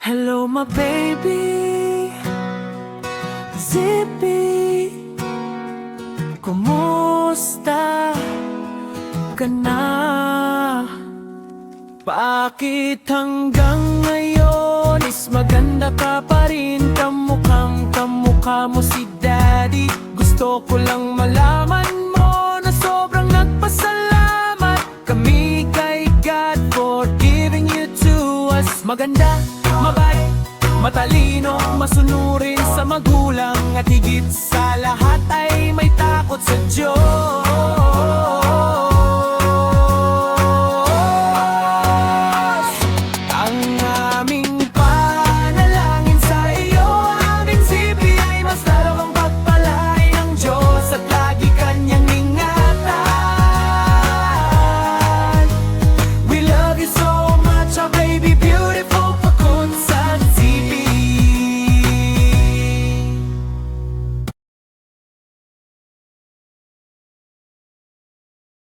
Hello my baby, Zippy. Kumusta ka na? Bakit hanggang ngayon is maganda ka pa rin? Kamukha mo si Daddy. Gusto ko lang malaman mo na sobrang nagpasalamat kami kay God for giving you to us. Maganda, mabait, matalino, masunurin sa magulang, at higit sa lahat ay may takot sa Diyos.